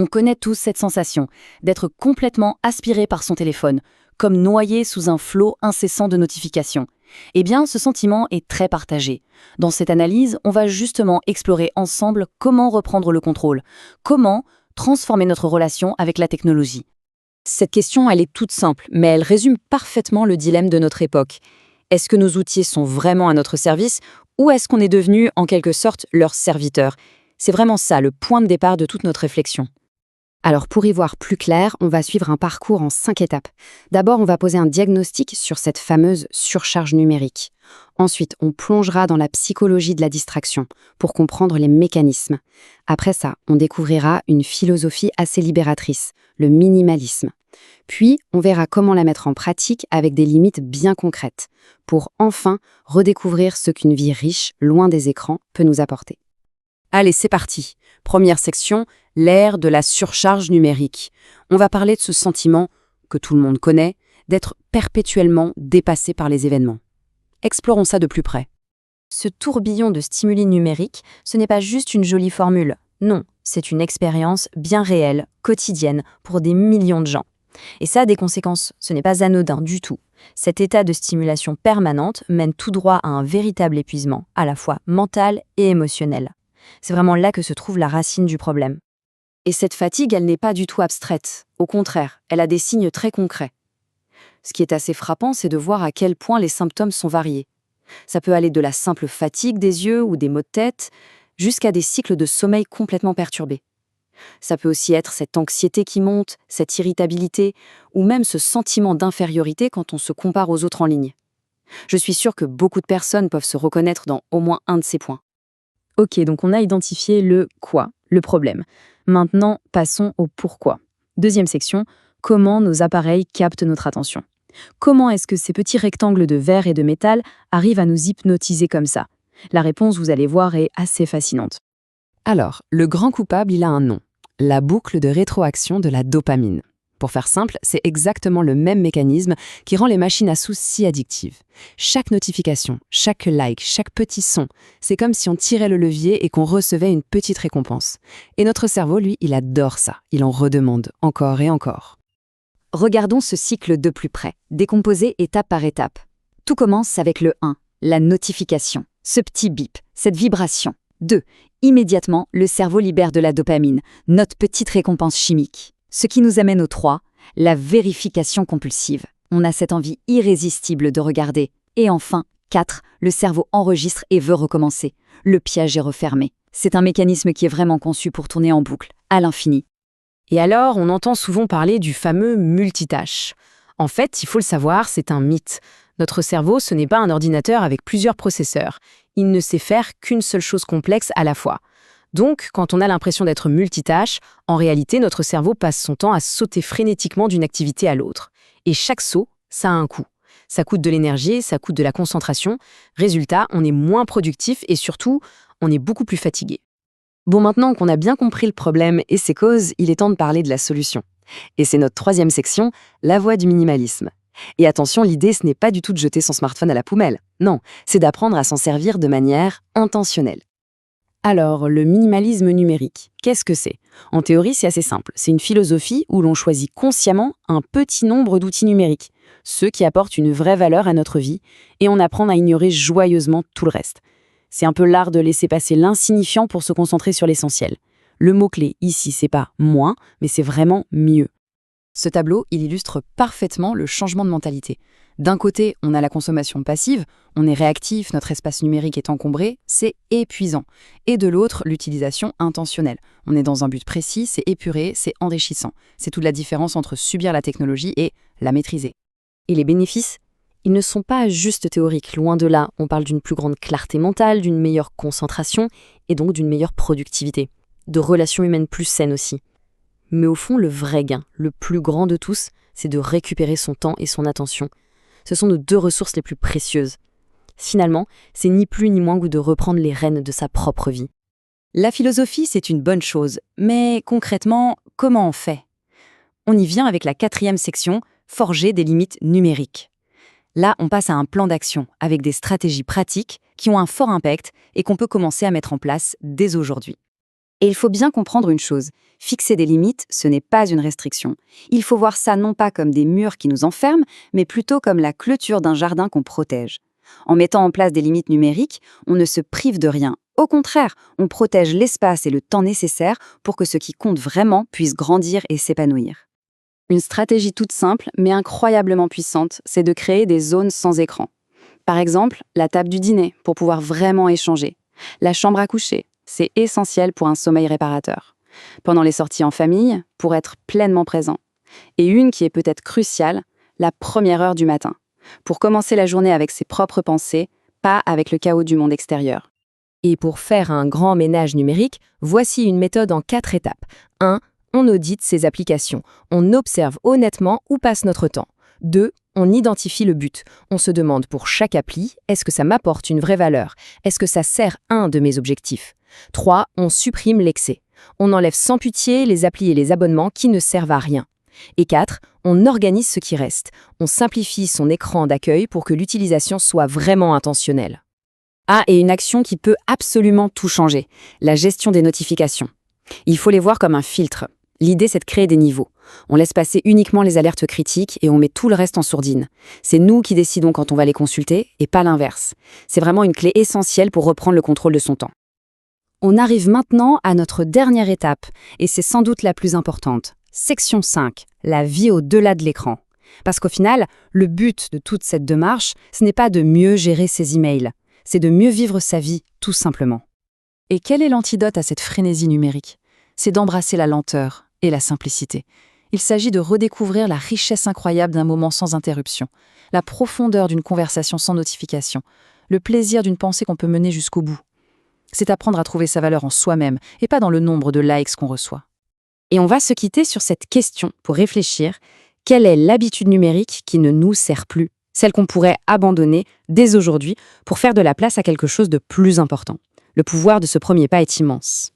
On connaît tous cette sensation d'être complètement aspiré par son téléphone, comme noyé sous un flot incessant de notifications. Eh bien, ce sentiment est très partagé. Dans cette analyse, on va justement explorer ensemble comment reprendre le contrôle, comment transformer notre relation avec la technologie. Cette question, elle est toute simple, mais elle résume parfaitement le dilemme de notre époque. Est-ce que nos outils sont vraiment à notre service ou est-ce qu'on est devenu, en quelque sorte, leur serviteur? C'est vraiment ça, le point de départ de toute notre réflexion. Alors pour y voir plus clair, on va suivre un parcours en 5 étapes. D'abord, on va poser un diagnostic sur cette fameuse surcharge numérique. Ensuite, on plongera dans la psychologie de la distraction pour comprendre les mécanismes. Après ça, on découvrira une philosophie assez libératrice, le minimalisme. Puis, on verra comment la mettre en pratique avec des limites bien concrètes, pour enfin redécouvrir ce qu'une vie riche, loin des écrans, peut nous apporter. Allez, c'est parti. Première section, l'ère de la surcharge numérique. On va parler de ce sentiment, que tout le monde connaît, d'être perpétuellement dépassé par les événements. Explorons ça de plus près. Ce tourbillon de stimuli numériques, ce n'est pas juste une jolie formule. Non, c'est une expérience bien réelle, quotidienne, pour des millions de gens. Et ça a des conséquences, ce n'est pas anodin du tout. Cet état de stimulation permanente mène tout droit à un véritable épuisement, à la fois mental et émotionnel. C'est vraiment là que se trouve la racine du problème. Et cette fatigue, elle n'est pas du tout abstraite. Au contraire, elle a des signes très concrets. Ce qui est assez frappant, c'est de voir à quel point les symptômes sont variés. Ça peut aller de la simple fatigue des yeux ou des maux de tête, jusqu'à des cycles de sommeil complètement perturbés. Ça peut aussi être cette anxiété qui monte, cette irritabilité, ou même ce sentiment d'infériorité quand on se compare aux autres en ligne. Je suis sûre que beaucoup de personnes peuvent se reconnaître dans au moins un de ces points. Ok, donc on a identifié le quoi, le problème. Maintenant, passons au pourquoi. Deuxième section, comment nos appareils captent notre attention. Comment est-ce que ces petits rectangles de verre et de métal arrivent à nous hypnotiser comme ça? La réponse, vous allez voir, est assez fascinante. Alors, le grand coupable, il a un nom. La boucle de rétroaction de la dopamine. Pour faire simple, c'est exactement le même mécanisme qui rend les machines à sous si addictives. Chaque notification, chaque like, chaque petit son, c'est comme si on tirait le levier et qu'on recevait une petite récompense. Et notre cerveau, lui, il adore ça. Il en redemande encore et encore. Regardons ce cycle de plus près, décomposé étape par étape. Tout commence avec le 1, la notification, ce petit bip, cette vibration. 2. Immédiatement, le cerveau libère de la dopamine, notre petite récompense chimique. Ce qui nous amène au 3, la vérification compulsive. On a cette envie irrésistible de regarder. Et enfin, 4, le cerveau enregistre et veut recommencer. Le piège est refermé. C'est un mécanisme qui est vraiment conçu pour tourner en boucle, à l'infini. Et alors, on entend souvent parler du fameux multitâche. En fait, il faut le savoir, c'est un mythe. Notre cerveau, ce n'est pas un ordinateur avec plusieurs processeurs. Il ne sait faire qu'une seule chose complexe à la fois. Donc, quand on a l'impression d'être multitâche, en réalité, notre cerveau passe son temps à sauter frénétiquement d'une activité à l'autre. Et chaque saut, ça a un coût. Ça coûte de l'énergie, ça coûte de la concentration. Résultat, on est moins productif et surtout, on est beaucoup plus fatigué. Bon, maintenant qu'on a bien compris le problème et ses causes, il est temps de parler de la solution. Et c'est notre troisième section, la voie du minimalisme. Et attention, l'idée, ce n'est pas du tout de jeter son smartphone à la poubelle. Non, c'est d'apprendre à s'en servir de manière intentionnelle. Alors, le minimalisme numérique, qu'est-ce que c'est? En théorie, c'est assez simple. C'est une philosophie où l'on choisit consciemment un petit nombre d'outils numériques, ceux qui apportent une vraie valeur à notre vie, et on apprend à ignorer joyeusement tout le reste. C'est un peu l'art de laisser passer l'insignifiant pour se concentrer sur l'essentiel. Le mot-clé ici, c'est pas moins, mais c'est vraiment mieux. Ce tableau, il illustre parfaitement le changement de mentalité. D'un côté, on a la consommation passive, on est réactif, notre espace numérique est encombré, c'est épuisant. Et de l'autre, l'utilisation intentionnelle. On est dans un but précis, c'est épuré, c'est enrichissant. C'est toute la différence entre subir la technologie et la maîtriser. Et les bénéfices? Ils ne sont pas juste théoriques, loin de là. On parle d'une plus grande clarté mentale, d'une meilleure concentration et donc d'une meilleure productivité. De relations humaines plus saines aussi. Mais au fond, le vrai gain, le plus grand de tous, c'est de récupérer son temps et son attention. Ce sont nos deux ressources les plus précieuses. Finalement, c'est ni plus ni moins que de reprendre les rênes de sa propre vie. La philosophie, c'est une bonne chose, mais concrètement, comment on fait? On y vient avec la 4e section, forger des limites numériques. Là, on passe à un plan d'action avec des stratégies pratiques qui ont un fort impact et qu'on peut commencer à mettre en place dès aujourd'hui. Et il faut bien comprendre une chose, fixer des limites, ce n'est pas une restriction. Il faut voir ça non pas comme des murs qui nous enferment, mais plutôt comme la clôture d'un jardin qu'on protège. En mettant en place des limites numériques, on ne se prive de rien. Au contraire, on protège l'espace et le temps nécessaires pour que ce qui compte vraiment puisse grandir et s'épanouir. Une stratégie toute simple, mais incroyablement puissante, c'est de créer des zones sans écran. Par exemple, la table du dîner, pour pouvoir vraiment échanger. La chambre à coucher, c'est essentiel pour un sommeil réparateur. Pendant les sorties en famille, pour être pleinement présent. Et une qui est peut-être cruciale, la première heure du matin. Pour commencer la journée avec ses propres pensées, pas avec le chaos du monde extérieur. Et pour faire un grand ménage numérique, voici une méthode en 4 étapes. 1. On audite ses applications. On observe honnêtement où passe notre temps. 2. On identifie le but. On se demande pour chaque appli, est-ce que ça m'apporte une vraie valeur? Est-ce que ça sert un de mes objectifs? 3. On supprime l'excès. On enlève sans pitié les applis et les abonnements qui ne servent à rien. Et 4. On organise ce qui reste. On simplifie son écran d'accueil pour que l'utilisation soit vraiment intentionnelle. Ah, et une action qui peut absolument tout changer, la gestion des notifications. Il faut les voir comme un filtre. L'idée, c'est de créer des niveaux. On laisse passer uniquement les alertes critiques et on met tout le reste en sourdine. C'est nous qui décidons quand on va les consulter et pas l'inverse. C'est vraiment une clé essentielle pour reprendre le contrôle de son temps. On arrive maintenant à notre dernière étape, et c'est sans doute la plus importante. Section 5, la vie au-delà de l'écran. Parce qu'au final, le but de toute cette démarche, ce n'est pas de mieux gérer ses emails, c'est de mieux vivre sa vie, tout simplement. Et quel est l'antidote à cette frénésie numérique? C'est d'embrasser la lenteur et la simplicité. Il s'agit de redécouvrir la richesse incroyable d'un moment sans interruption, la profondeur d'une conversation sans notification, le plaisir d'une pensée qu'on peut mener jusqu'au bout. C'est apprendre à trouver sa valeur en soi-même et pas dans le nombre de likes qu'on reçoit. Et on va se quitter sur cette question pour réfléchir. Quelle est l'habitude numérique qui ne nous sert plus? Celle qu'on pourrait abandonner dès aujourd'hui pour faire de la place à quelque chose de plus important. Le pouvoir de ce premier pas est immense.